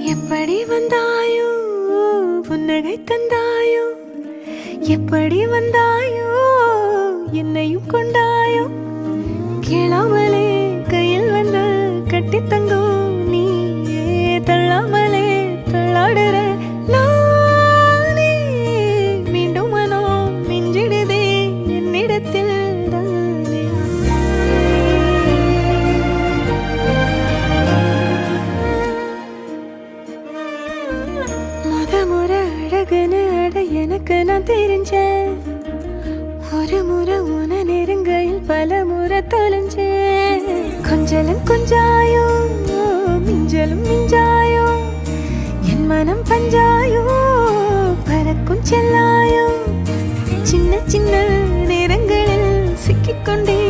எப்படி வந்தாயோ புன்னகை தந்தாயோ எப்படி வந்தாயோ என்னையும் கொண்டாயோ கேளாமலே கையில் வந்து கட்டி தங்கோ நீ தள்ளாமலே தள்ளாடுற நானே மீண்டும் மனோ மிஞ்சிடுதே என்னிடத்தில் முறை அழகுன்னு அட எனக்கு நான் தெரிஞ்சேன் ஒரு முறை உன நெருங்கையில் பல முறை தொலைஞ்சேன் கொஞ்சலும் கொஞ்சாயோ மிஞ்சலும் மிஞ்சாயோ என் மனம் பஞ்சாயோ பறக்கும் செல்லாயோ சின்ன சின்ன நேரங்களில் சிக்கிக்கொண்டே